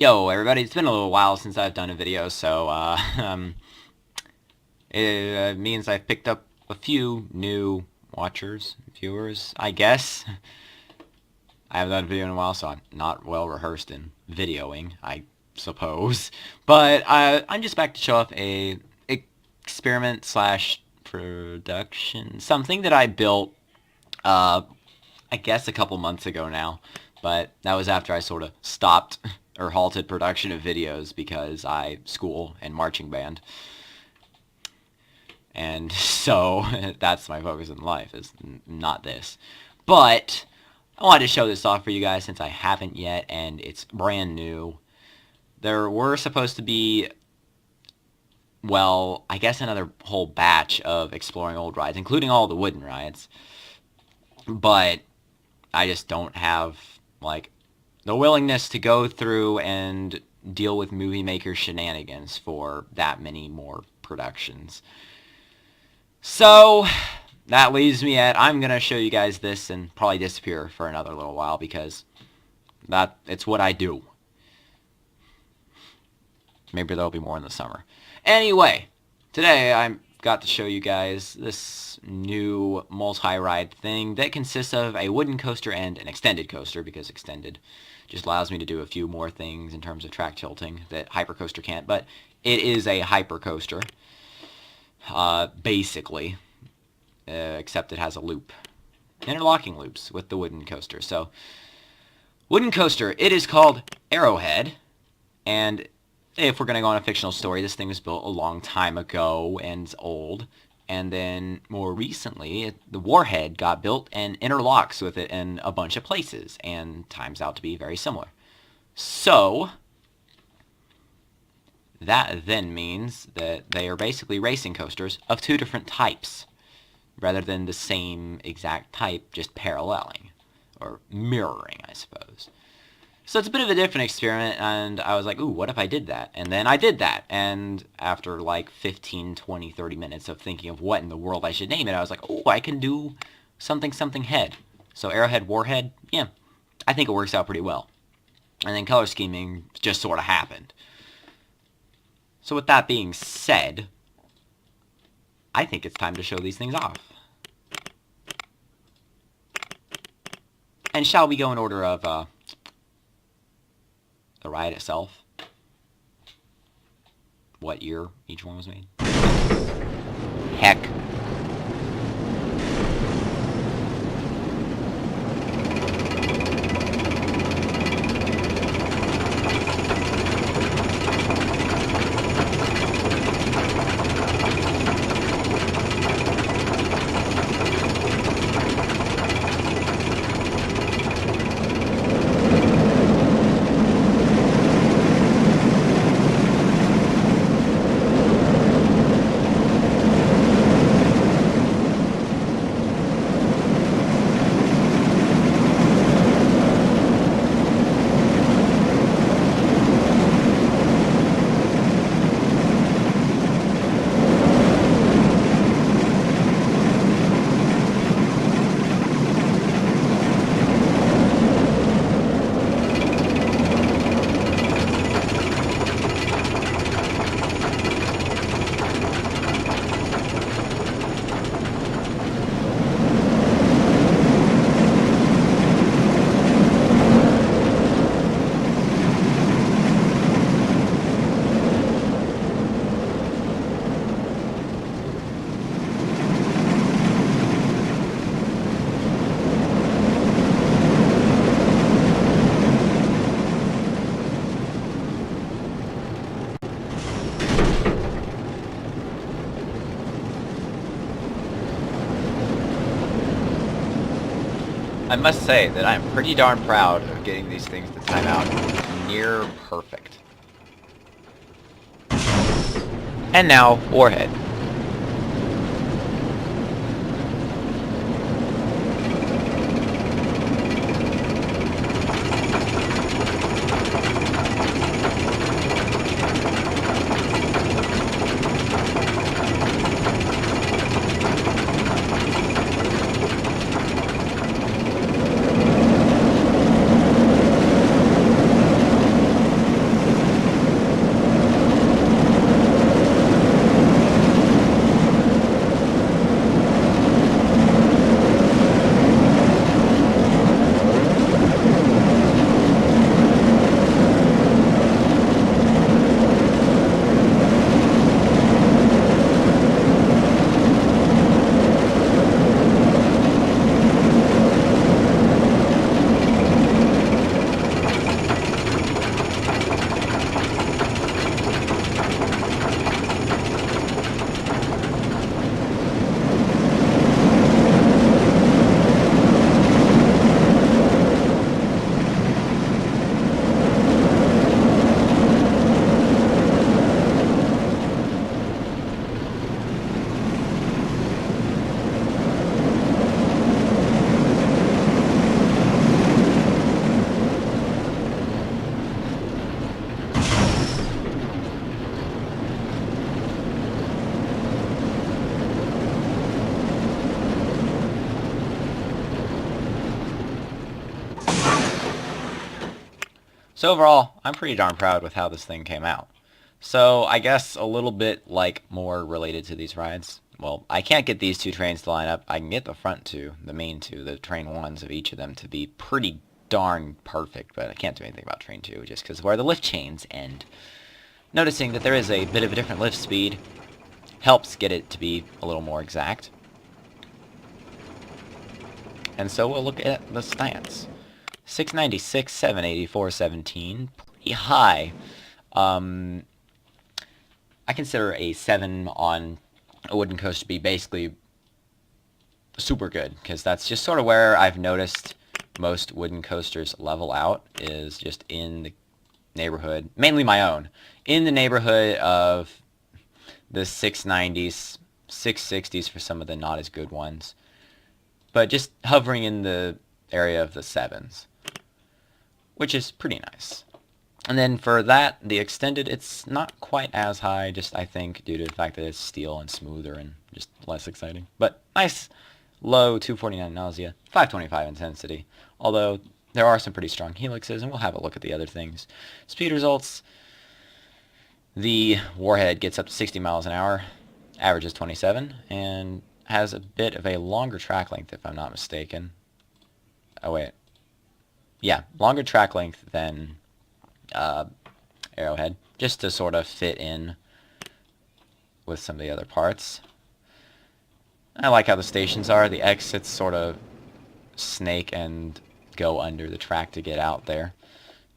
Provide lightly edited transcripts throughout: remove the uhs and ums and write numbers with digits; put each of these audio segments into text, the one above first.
Yo, everybody, it's been a little while since I've done a video, so, it means I've picked up a few new viewers, I guess. I haven't done a video in a while, so I'm not well rehearsed in videoing, I suppose. But, I'm just back to show off a experiment slash production, something that I built, I guess a couple months ago now, but that was after I sort of stopped or halted production of videos because I school and marching band. And so that's my focus in life, is not this. But I wanted to show this off for you guys since I haven't yet, and it's brand new. There were supposed to be, well, I guess another whole batch of exploring old rides, including all the wooden rides. But I just don't have, like, the willingness to go through and deal with movie maker shenanigans for that many more productions. So that leaves me at, I'm going to show you guys this and probably disappear for another little while because it's what I do. Maybe there'll be more in the summer. Anyway, today I've got to show you guys this new multi-ride thing that consists of a wooden coaster and an extended coaster, because extended just allows me to do a few more things in terms of track tilting that Hypercoaster can't, but it is a Hypercoaster, basically, except it has a loop. Interlocking loops with the wooden coaster. So, wooden coaster, it is called Arrowhead, and if we're going to go on a fictional story, this thing was built a long time ago and it's old. And then more recently, the Warhead got built and interlocks with it in a bunch of places and times out to be very similar. So that then means that they are basically racing coasters of two different types rather than the same exact type, just paralleling or mirroring, I suppose. So it's a bit of a different experiment, and I was like, ooh, what if I did that? And then I did that, and after like 15, 20, 30 minutes of thinking of what in the world I should name it, I was like, oh, I can do something head. So Arrowhead, Warhead, yeah, I think it works out pretty well. And then color scheming just sort of happened. So with that being said, I think it's time to show these things off. And shall we go in order of, the ride itself? What year each one was made? Heck. I must say that I'm pretty darn proud of getting these things to time out near perfect. And now, Warhead. So overall, I'm pretty darn proud with how this thing came out. So I guess a little bit like more related to these rides. Well, I can't get these two trains to line up. I can get the front two, the main two, the train ones of each of them to be pretty darn perfect, but I can't do anything about train two just because of where the lift chains end. Noticing that there is a bit of a different lift speed helps get it to be a little more exact. And so we'll look at the stats. 696, 780, 417, pretty high. I consider a 7 on a wooden coaster to be basically super good, because that's just sort of where I've noticed most wooden coasters level out, is just in the neighborhood, mainly my own, in the neighborhood of the 690s, 660s for some of the not as good ones, but just hovering in the area of the 7s, which is pretty nice. And then for that, the extended, it's not quite as high, just I think due to the fact that it's steel and smoother and just less exciting. But nice low 249 nausea, 525 intensity. Although there are some pretty strong helixes, and we'll have a look at the other things. Speed results, the Warhead gets up to 60 miles an hour, averages 27, and has a bit of a longer track length if I'm not mistaken. Oh wait. Yeah, longer track length than Arrowhead, just to sort of fit in with some of the other parts. I like how the stations are. The exits sort of snake and go under the track to get out there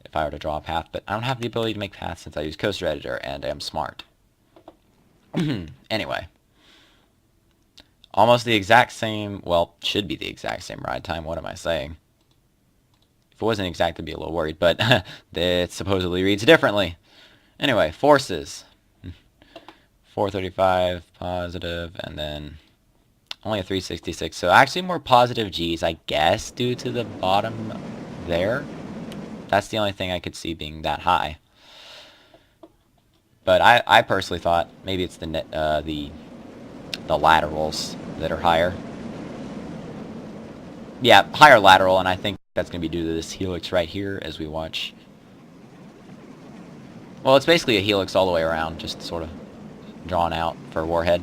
if I were to draw a path, but I don't have the ability to make paths since I use Coaster Editor and am smart. Anyway, almost the exact same, well, should be the exact same ride time. What am I saying? If it wasn't exact, I'd be a little worried, but it supposedly reads differently. Anyway, forces. 435 positive, and then only a 366. So actually more positive G's, I guess, due to the bottom there. That's the only thing I could see being that high. But I personally thought maybe it's the laterals that are higher. Yeah, higher lateral, and I think that's going to be due to this helix right here as we watch. Well, it's basically a helix all the way around, just sort of drawn out for Warhead.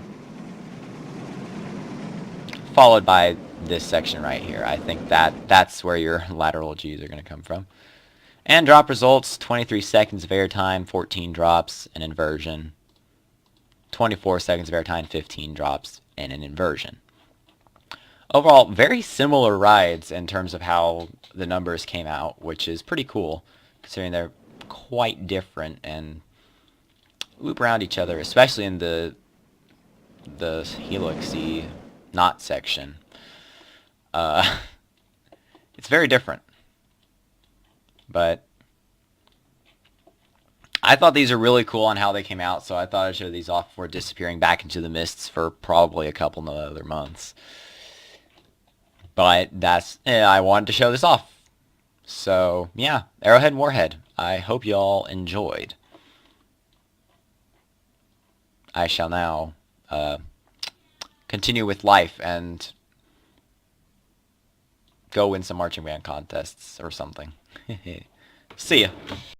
Followed by this section right here. I think that's where your lateral G's are going to come from. And drop results, 23 seconds of airtime, 14 drops, an inversion. 24 seconds of airtime, 15 drops, and an inversion. Overall, very similar rides in terms of how the numbers came out, which is pretty cool, considering they're quite different and loop around each other, especially in the helixy knot section. It's very different. But I thought these are really cool on how they came out, so I thought I'd show these off before disappearing back into the mists for probably a couple of other months. But I wanted to show this off. So, yeah, Arrowhead and Warhead. I hope you all enjoyed. I shall now continue with life and go win some marching band contests or something. See ya.